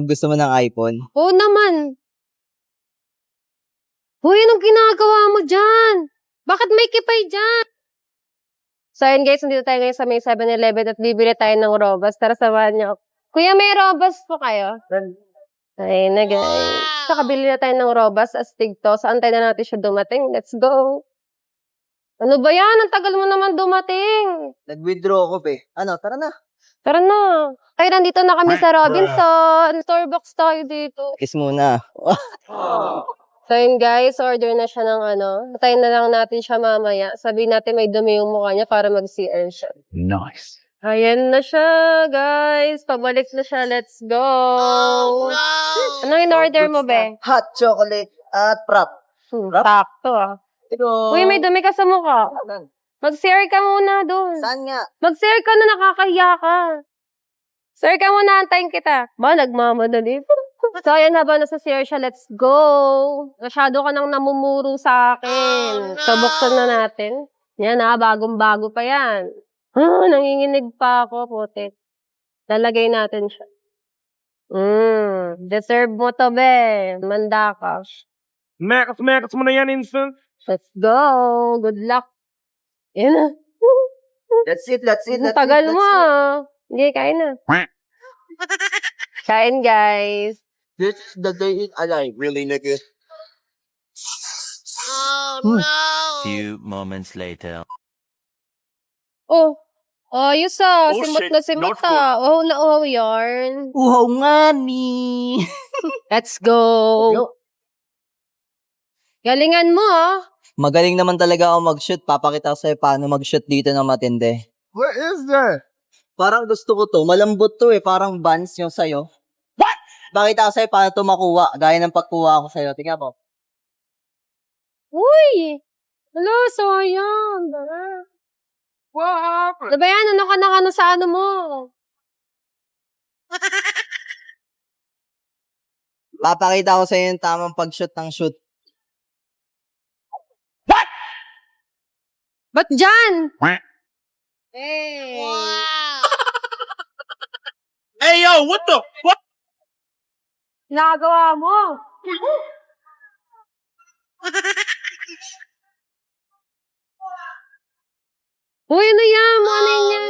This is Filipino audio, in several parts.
Gusto mo ng iPhone? Oo naman. Hoy, anong ginagawa mo dyan? Bakit may kipay dyan? So, ayun guys, nandito tayo ngayon sa may 7-Eleven at bibili tayo ng Robas. Tara, samahan niyo ako. Kuya, may Robas po kayo? Ayun na guys. So, kabili na tayo ng Robas, astig to. So, antay na natin siya dumating. Let's go. Ano ba yan? Ang tagal mo naman dumating. Nag-withdraw ako, pe. Ano, tara na. Tara na. Kaya nandito na kami sa Robinson. Starbucks tayo dito. Kiss muna. So yun guys, order na siya ng ano. Tayin na lang natin siya mamaya. Sabihin natin may dumi yung mukha niya para mag-CR siya. Nice. Ayan na siya, guys. Pabalik na siya. Let's go. Oh, no. Anong in-order mo, be? Hot chocolate at prop. Sakto, ah. Pero... Uy, may dumi ka sa mukha. Mag-CR ka muna doon. Saan nga? Mag-CR ka na, nakakahiya ka. Sir ka muna, antayin kita. Ba, nagmamadali. So, ayan, habang nasa CR siya, let's go. Masyado ka nang namumuro sa akin. So, buksan na natin. Yan bagong-bago pa yan. Nanginginig pa ako, putik. Lalagay natin siya. Deserve mo to, be. Manda ka. Mekas mo na yan, instant. Let's go. Good luck. Yan na. That's it. Ang tagal mo, ah. Hindi, kain na. Kain, guys. This is the day in alive. Really, nigga? Few moments later. Oh, ayos ah. Oh, Simot shit. na simot Not ah. Oh na oh, yarn. Uhaw nga ni. Let's go. Galingan mo ah. Magaling naman talaga ako mag-shoot. Papakita ko sa'yo paano mag-shoot dito ng matindi. What is that? Parang gusto ko to. Malambot to eh. Parang buns yung sa'yo. What? Pakita ko sa'yo paano to makuha. Gaya ng pagkuha ko sa'yo. Tingnan mo. Uy. Hello, sayang. What happened? Diba yan? Ano ka na ano sa ano mo? Papakita ko sa'yo yung tamang pag-shoot ng shoot. Ba't dyan? Quack. Hey. Hey, yo, what the? What? Nagawa mo. Uy, ano yan? Ano yan?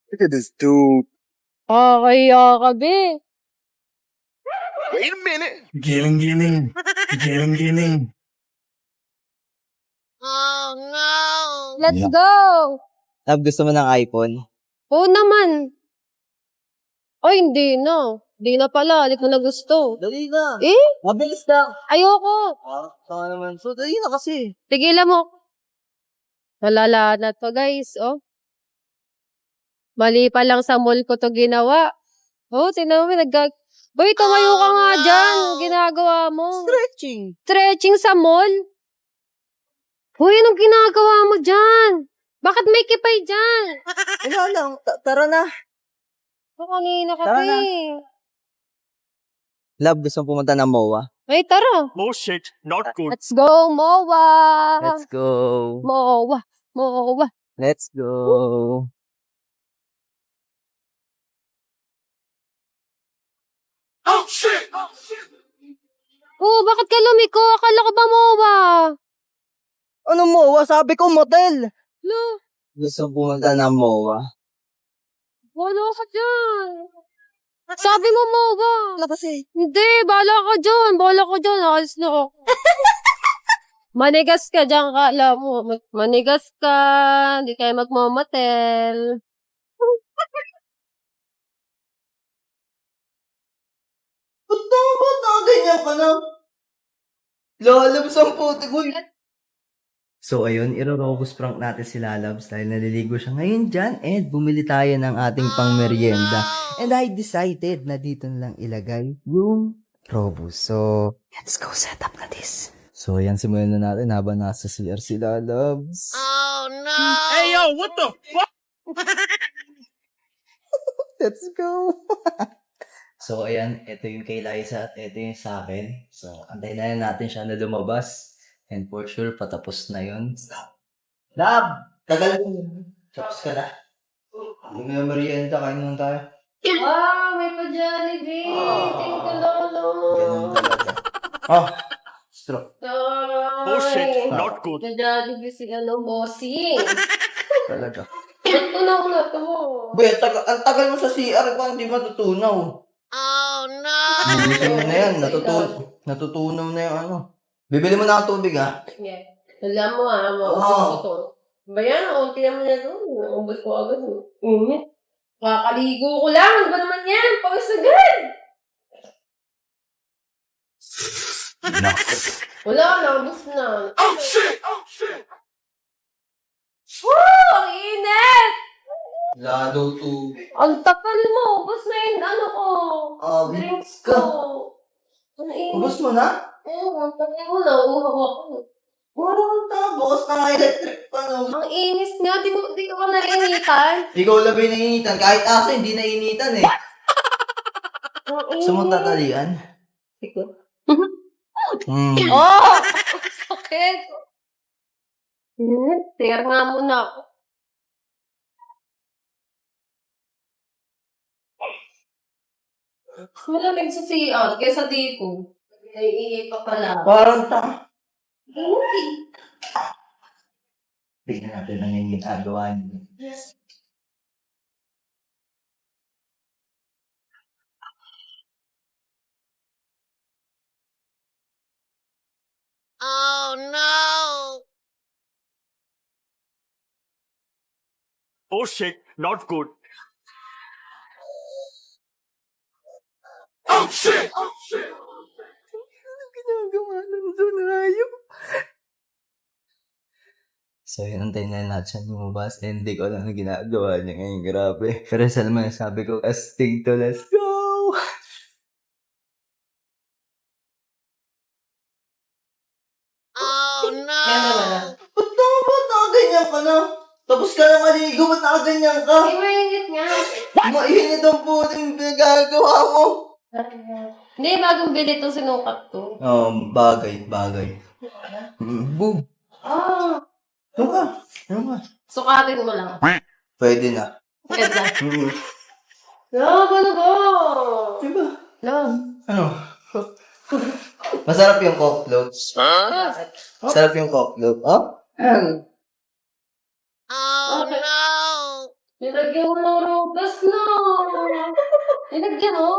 Look at this dude. Kaya ka, be. Wait a minute. Giling. Let's go. Love, gusto mo ng iPhone? Oo naman. Ay, hindi na. Hindi na pala. Hindi ko na gusto. Dali na. Eh? Mabilis lang. Ayoko. Tama naman. So, dali na kasi. Tigilan mo. Nalala na to, guys. Oh. Mali pa lang sa mall ko to ginawa. Oh, tingnan mo. Boy, tumayo ka nga dyan. Ang ginagawa mo. Stretching. Stretching sa mall. Hoy, anong ginagawa mo dyan? Bakit may kipay dyan? Wala lang. Tara na. Kanina ka, Tara na. pe. Love, gusto mo pumunta ng MOA? Ay, tara. Oh shit, not good. Let's go, MOA. Let's go. MOA. Let's go. Oh shit! Oh, bakit ka lumiko? Akala ko ba MOA? Ano MOA? Sabi ko motel. Lo, Gusto mo pumunta ng MOA? wala ka dyan. Sabi mo MOA. Wala kasi. Hindi, bahala ka dyan. Alis na ako. Manigas ka dyan, kala mo. Manigas ka. Hindi kayo magmamatel. Ba't ganyan ka na? Lalabas ang puti ko. So ayun, iro-robust prank natin si Lalabs dahil naliligo siya ngayon dyan and bumili tayo ng ating pang-merienda. And I decided na dito na lang ilagay yung robust. So, let's go set up na this. So ayan, simulan na natin habang nasa CR si Lalabs. Hey, yo, what the? What? Let's go! So ayan, ito yung kay Liza at ito yung sa akin. So, antayin na natin siya na lumabas. And for sure, patapos na yun. Lab! Tagal mo. Tapos ka na. Hindi mo yung merienda, kain naman tayo. Wow, may pa-Jollibee. Thank you, Lolo. Ganun talaga. Oh, straw. Oh shit, not good. Pa-Jollibee si bossing. Talaga. Natunaw na to. Boy, ang tagal mo sa CR pa, hindi matutunaw. Oh no! Bubusin mo na yan, natutunaw na yung ano. Bibili mo na ang tubig, ha? Yeah. Alam mo maubos Oo. ko to. Bayan, unti naman na to. Maubos ko agad. Init. Kakaligo ko lang. Ano ba naman yan? Pawis agad. Wala, naubos na. Oh shit! Oh shit! Woo! Ang init! Lalo tubig. Ang takal mo. Ubos na yung ano ko. Drinks ko. Ang init. Ubus mo na? Oo, ang takal mo. Nauuhaw ako. Wala kang tapos na electric pa, no? Ang inis nga. Di ka ba nainitan? Ikaw labay nainitan. Kahit aso, hindi nainitan eh. Ang init. Sumutatalian. Ikaw. Mm. Sakit. Tingnan nga muna ako. Mas malamig sa CR kaysa dito. Naiihi pa pala. Parang ta. Uy. Tingnan natin ang yung ginagawa niyo. Oh no! Oh shit, not good. Oh shit! Oh shit! Ginagawa ng Dunayo. So, yun, antayin na natin siya lumabas. Hindi ko alam ang ginagawa niya ngayon. Grabe. Pero sa naman, sabi ko, astig to, let's go! Oh Yan naman. no! Ba't nakaganyan ka na? Tapos ka na maligo, ba't nakaganyan ka? Ay, mainit nga. Mainit ang puting pinagagawa mo. Hindi, bagong bili itong sinukat to. Bagay. Boom. Ah, Ano ka? sukatin mo lang. Pwede na. Wait lang. Mm. Love, ano ba? Diba? Love. Ano? Masarap yung coke float. Huh? Masarap yung coke float. Oh? Oh no! Nilagyan mo ng robas na. Nilagyan mo?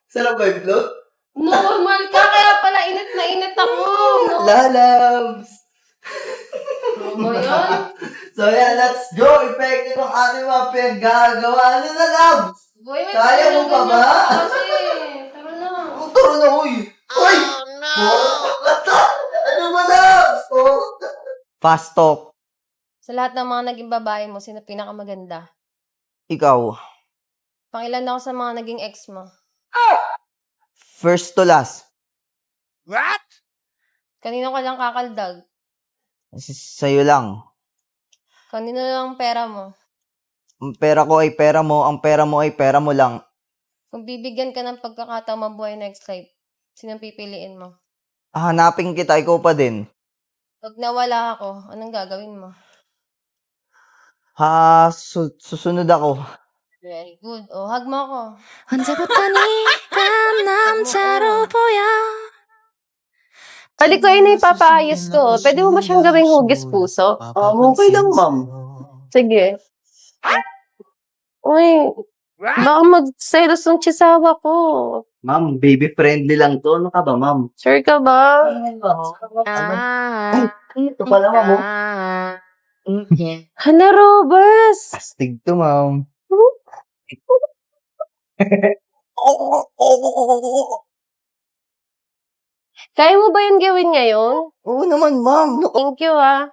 Sarap ba yung float? Normal ka, kaya pala init na init ako. No? Lalabs! Ano ba yan? So yan, let's go! Effective ang ating mga pinagagawa. Ano na, Labs? Boy, may Kaya mo pa ba? Kasi, tara na. Ang turo na, uy! Uy! Oh no! Ano ba, Labs? Fast talk. Sa lahat ng mga naging babae mo, sino pinakamaganda? Ikaw. Pangilan ako sa mga naging ex mo. First to last. What? Kanino ka lang kakaldag? Sa'yo lang. Kanino lang pera mo? Ang pera ko ay pera mo, ang pera mo ay pera mo lang. Kung bibigyan ka ng pagkakataong mabuhay next life, sinong pipiliin mo? Hanapin kita, ikaw pa din. Pag nawala ako, anong gagawin mo? Susunod ako. Very good. O, hug mo ako. 언제부터 네가 남자로 보여 Pwede ko yun ipapaayos ko. Pwede mo ba siyang gawing hugis puso? Okay lang, ma'am. Sige. Uy, baka magselos ng chisawa ko. Ma'am, baby-friendly lang to. Ano ka ba, ma'am? Sure ka ba? Ito pala, ma'am. Hala, Robers! Astig to, ma'am. Kaya mo ba yun gawin ngayon? Oo naman, ma'am. Thank you, ah.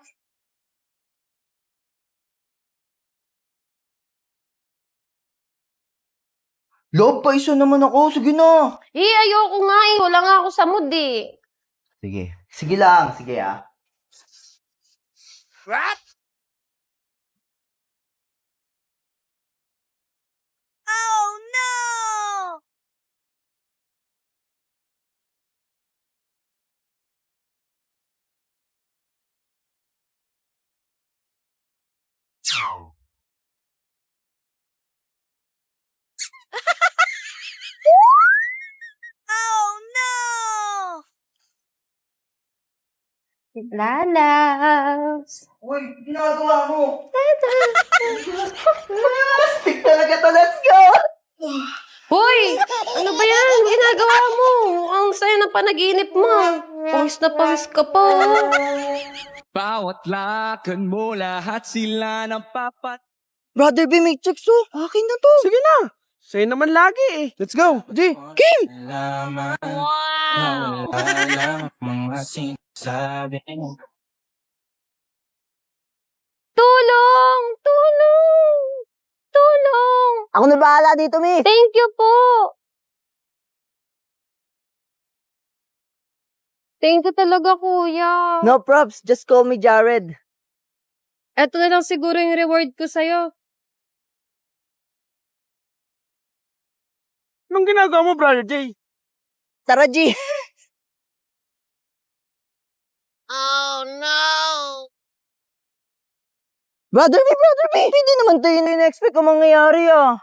Love pa isa naman ako. Sige na. Ayoko nga eh. Wala nga ako sa mood eh. Sige. Sige lang. Sige, ah. What? Oh no! Lalabs. Uy, ginagawa mo. Stick talaga to, let's go! Hoy! Ano ba yan? Ginagawa mo? Ang saya ng panaginip mo. Pawis na pawis ka pa. Bawat lakad mo, lahat sila ng papat. Brother B, may chicks oh. Akin na to. Sige na. Sa'yo naman lagi eh. Let's go. G. Kim! Tulong! Tulong! Tulong! Ako na bahala dito, Mi. Thank you po! Thank you talaga, kuya. No props. Just call me Jared. Eto na lang siguro yung reward ko sa'yo. Anong ginagawa mo, Brother J? Tara, G. Oh no! Brother B, Brother B. Hindi naman tayo na in-expect ang mangyayari ah.